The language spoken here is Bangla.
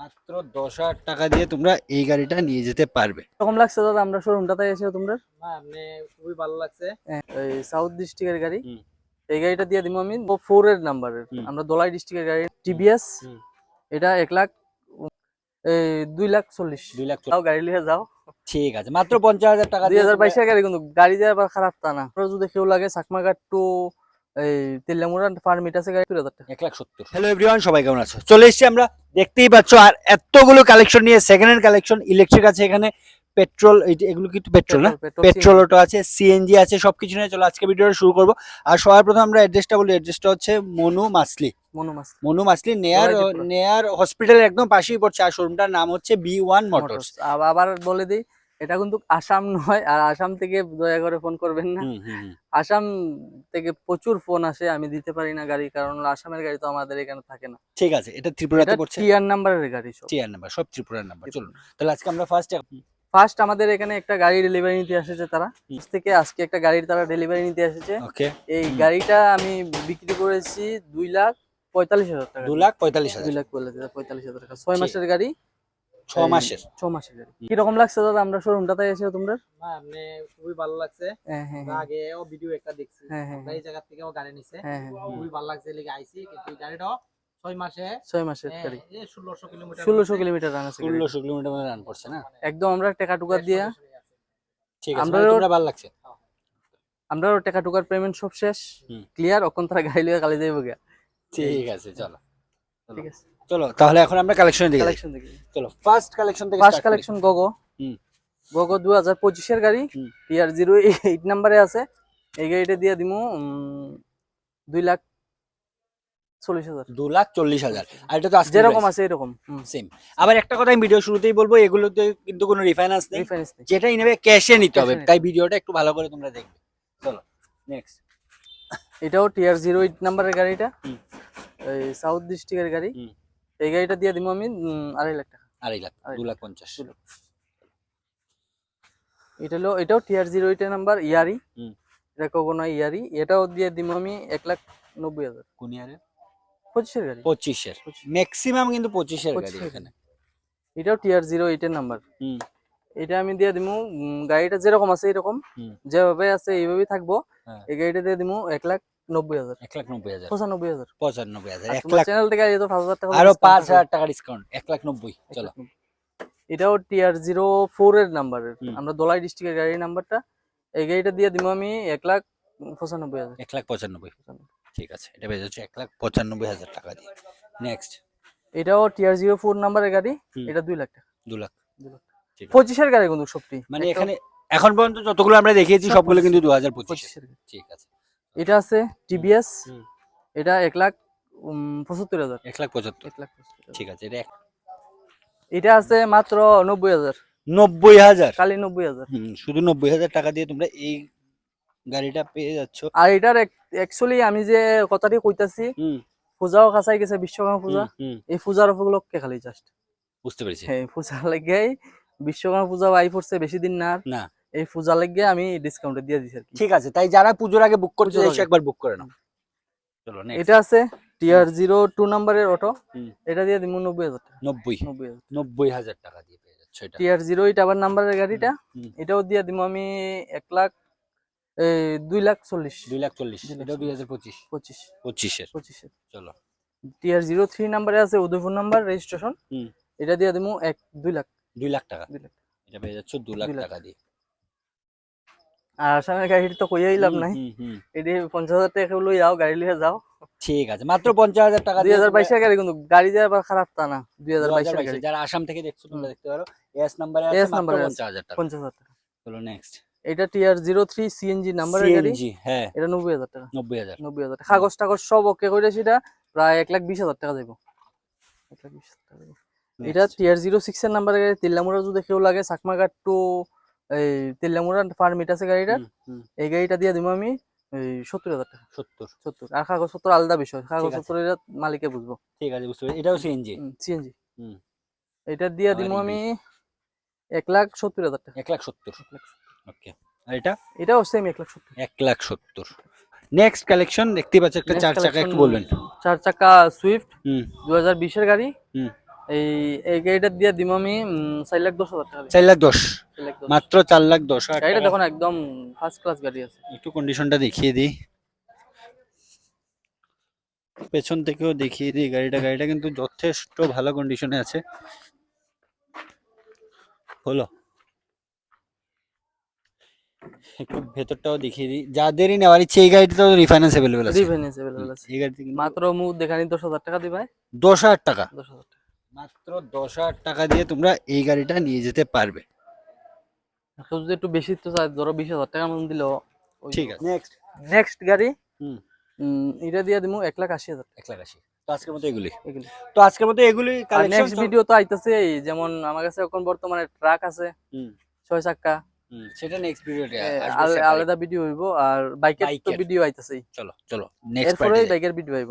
মাত্র 10,000 টাকা দিয়ে তোমরা এই গাড়িটা নিয়ে যেতে পারবে। এরকম লাগছে দাদা আমরা শোরুমটাতে এসে তোমরা? না আপনি খুবই ভালো লাগছে। এই সাউথ ডিস্ট্রিক্টের গাড়ি। হুম। এই গাড়িটা দিয়ে দিব আমি 4 এর নাম্বারের। আমরা দলাই ডিস্ট্রিক্টের গাড়ি টিভিএস। এটা 1 লাখ এই 2,40,000। 2,40,000 তাও গাড়ি লিয়ে যাও। ঠিক আছে, মাত্র 50,000 টাকা দিয়ে 2022 এর গাড়ি, কিন্তু গাড়ি দিয়ে আবার খারাপ তা না। আপনারা যদি কেউ লাগে চাকমাঘাট টু এই তেলামুড়া পারমিট আছে গাড়ি 20,000 টাকা। 1,70,000। হ্যালো এভরিওয়ান, সবাই কেমন আছো? চলে এসেছি আমরা, দেখতেই পাচ্ছ, আর এতগুলো কালেকশন নিয়ে, সেকেন্ড হ্যান্ড কালেকশন, ইলেকট্রিক আছে এখানে, পেট্রোল, এগুলো কিন্তু পেট্রোল না, পেট্রোল অটো আছে, সিএনজি আছে, সবকিছু নিয়ে চলো আজকে ভিডিওটা শুরু করবো। আর সবার প্রথম আমরা অ্যাড্রেসটা বলি, অ্যাড্রেসটা হচ্ছে মনু মাসলি। মনু মাসলি নেয়ার হসপিটালের একদম পাশেই পড়ছে। আর শোরুমটার নাম হচ্ছে B1 মোটরস। আবার বলে দিই, এটা কিন্তু আসাম নয়, আর আসাম থেকে দয়া করে ফোন করবেন না। আসাম থেকে প্রচুর ফোন আসে, আমি দিতে পারি না গাড়ি, কারণ আসামের গাড়ি তো আমাদের এখানে থাকে না। ঠিক আছে, এটা ত্রিপুরাতে পড়ছে, টিআর নাম্বারের গাড়ি, সব টিআর নাম্বার, সব ত্রিপুরার নাম্বার। চলুন তাহলে আজকে আমরা ফার্স্ট আমাদের এখানে একটা গাড়ি ডেলিভারি নিতে এসেছে তারা থেকে, আজকে একটা গাড়ির তারা ডেলিভারি নিতে এসেছে। ওকে, এই গাড়িটা আমি বিক্রি করেছি 2,45,000 টাকা। 2,45,000 2,45,000 টাকা। 6 মাসের গাড়ি। 6 মাসের গাড়ি। কিরকম লাগছে দাদা আমরা শোরুমটাতে এসে তোমরা? না আপনি খুবই ভালো লাগছে। আগেও ভিডিও একটা দেখছি, এই জায়গা থেকেও গাড়ি নিছে, খুবই ভালো লাগছে, লেগে আইছি। কিন্তু এই গাড়িটা 6 মাসের গাড়ি, 1600 কিলোমিটার রান আছে। 1600 কিলোমিটার রান করছে না, একদম আমরা টাকা টুকা দিয়া। ঠিক আছে, তোমরা ভালো লাগছে, আমরা টাকা টুকার পেমেন্ট সব শেষ, ক্লিয়ার। এখন তারা গাড়ি লিয়ে কালি যাইব গিয়া। ঠিক আছে, চলো ঠিক আছে, চলো তাহলে এখন আমরা কালেকশন দেখি। চলো ফার্স্ট কালেকশন থেকে ফার্স্ট কালেকশন গোগো। গোগো 2025 এর গাড়ি, টিআর 08 নম্বরে আছে। এই গাড়িটা দিয়ে দিমু 2,40,000। 2,40,000। আর এটা তো যেরকম আছে এরকম সেম। আবার একটা কথা আমি ভিডিও শুরুতেই বলবো, এগুলোতে কিন্তু কোনো রিফাইন্যান্স নেই, যেটাই নেবে ক্যাশে নিতে হবে, তাই ভিডিওটা একটু ভালো করে তোমরা দেখবে। চলো নেক্সট, এটাও টিআর 08 নম্বরের গাড়িটা, এই সাউথ ডিস্ট্রিক্টের গাড়ি। এই গাড়িটা দিয়ে দিমু আমি 2.5 লাখ টাকা। 2.5 লাখ, 2,50,000। এটাও টিআর 08 এর নাম্বার, ইয়ারি। এটা কোন ইয়ারি, এটাও দিয়ে দিমু আমি 1,90,000। কোন ইয়ারে? 25 এর গাড়ি। 25 এর ম্যাক্সিমাম, কিন্তু 25 এর গাড়ি এখানে। এটাও টিআর 08 এর নাম্বার। এটা আমি দিয়ে দিমু, গাড়িটা যেরকম আছে এরকম, যেভাবে আছে এইভাবেই থাকবো। এই গাড়িটা দিয়ে দিমু 1,90,000। 1,90,000, 95,000, 95,000, 1 লাখ। লাখ চ্যানেল থেকে আইতো 5,000 টাকা, আরো 5,000 টাকা ডিসকাউন্ট, 1,90,000। চলো, এটাও টিআর 04 এর নাম্বারের, আমরা দলাই ডিস্ট্রিক্টের গাড়ির নাম্বারটা। এই গাড়িটা দিয়ে দিমু আমি 1,95,000। 1,95,000, ঠিক আছে, এটা পেয়ে যাচ্ছে 1,95,000 টাকা দিয়ে। নেক্সট, এটাও টিআর 04 নাম্বারের গাড়ি, এটা 2 লাখ টাকা। 2 লাখ, 25 এর গাড়ি কিন্তু সবটি, মানে এখানে এখন পর্যন্ত যতগুলো আমরা দেখিয়েছি সবগুলো কিন্তু 2025 এর। ঠিক আছে, এটা আছে টিভিএস, এটা 1,75,000। 1,75,000, ঠিক আছে। এটা আছে মাত্র 90,000। 90,000, খালি 90,000। শুধু 90,000 টাকা দিয়ে তোমরা এই গাড়িটা পেয়ে যাচ্ছ। আর এটার অ্যাকচুয়ালি আমি যে কথাটি কইতাছি, পূজাও কাছাই গেছে, বিশ্বকর্মা পূজা। এই পূজার উপলক্ষে খালি জাস্ট, বুঝতে পেরেছি, হ্যাঁ পূজা লাগে, বিশ্বকর্মা পূজা আই পড়ছে বেশি দিন না, এই পূজা লাগে আমি ডিসকাউন্টে দিয়ে দিছি আর কি। ঠিক আছে, তাই যারা পূজোর আগে বুক করতে চাইছো একবার বুক করে নাও। চলো নেক্সট, এটা আছে টিআর 02 নম্বরের অটো, এটা দিয়ে দিমু 90,000 টাকা। 90,000 টাকা দিয়ে পেয়ে যাচ্ছ এটা। টিআর 08 আবার নাম্বারের গাড়িটা, এটাও দিয়ে দিমু আমি 2,40,000। 2,40,000, এটাও 2025 এর। চলো, টিআর 03 নাম্বারে আছে, উদয়পুর নাম্বার রেজিস্ট্রেশন। এটা দিয়ে দিমু 2 লাখ। 2 লাখ টাকা, এটা পেয়ে যাচ্ছ 2 লাখ টাকা দিয়ে। আর আসামের গাড়ি তো কইয়াই লাভ নাই, এটি 50,000 টাকা লই যাও, গাড়ি লিয়ে যাও। ঠিক আছে, মাত্র 50,000 টাকা। 2022 এর গাড়ি, কিন্তু গাড়ি দিয়ে আবার খারাপ তা না। 2022 এর গাড়ি, যারা আসাম থেকে দেখছো তোমরা দেখতে পারো, এস নাম্বারে আছে, মাত্র 50,000 টাকা। 50,000 টাকা। চলো নেক্সট, এটা টিআর 03 সিএনজি নাম্বারের গাড়ি, হ্যাঁ, এটা 90,000 টাকা। 90,000 টাকা। কাগজ টাগজ সব ওকে কইরাছি, এটা প্রায় 1,20,000 টাকা যাইবো। 1,20,000 টাকা যাইবো। এটা টিআর 06 এর নাম্বারের গাড়ি, তেলামুড়া যদি কেউ লাগে চাকমাঘাট টু এই তেলামুড়া পারমিট আছে গাড়িটা। এই গাড়িটা দিয়ে দিমু আমি 70,000 টাকা। 70। আর কাগজপত্র আলাদা বিষয়, কাগজপত্র এটা মালিকে বুঝবো। ঠিক আছে, বুঝতে পেরেছি। এটাও সিএনজি। এটা দিয়ে দিমু আমি 1,70,000 টাকা। 1,70,000, ওকে। আর এটাও সেম 1,70,000। 1,70,000। নেক্সট কালেকশন দেখতে পাচ্ছ, একটা 4 চাকা, একটু বলবেন। 4 চাকা সুইফট 2020 এর গাড়ি। এই গাড়িটা দিয়ে দিম আমি 4,10,000 টাকা দিয়ে। 4,10,000 4,10,000 মাত্র 4,10,000 গাড়িটা টাকা। দেখুন একদম ফার্স্ট ক্লাস গাড়ি আছে। একটু কন্ডিশনটা দেখিয়ে দিই, পেছন থেকেও দেখিয়ে দিই গাড়িটা কিন্তু যথেষ্ট ভালো কন্ডিশনে আছে। হলো একটু ভেতরটাও দেখিয়ে দিই, যাদেরই নেওয়ার ইচ্ছে এই গাড়িটাও রিফাইন্যান্স অ্যাভেলেবেল আছে। রিভেন্স अवेलेबल আছে। এই গাড়িতে কিন্তু মাত্র মুখ দেখানি 10,000 টাকা দিবাই। 10,000 টাকা, 10,000 টাকা। মাত্র 10,000 টাকা দিয়ে তোমরা এই গাড়িটা নিয়ে যেতে পারবে। কেউ যদি একটু বেশি তো চায়, ধরো 20,000 টাকা মতন দিলেও ঠিক আছে, নেক্সট। নেক্সট গাড়ি হুম, এটা দিয়ে দিমু 1,80,000 টাকা 1,80,000। তো আজকের মতো এগুলি, এগুলি। তো আজকের মতো এগুলি আর কালেকশন। নেক্সট ভিডিও তো আইতাছে, যেমন আমার কাছে এখন বর্তমানে ট্রাক আছে হুম 6 চাকা, সেটা নেক্সট ভিডিওতে আসবে। আলাদা ভিডিও হইব। আর বাইকের তো বাইকের ভিডিও আইতাছেই, চলো চলো নেক্সট এরপরে বাইকের ভিডিও আইব।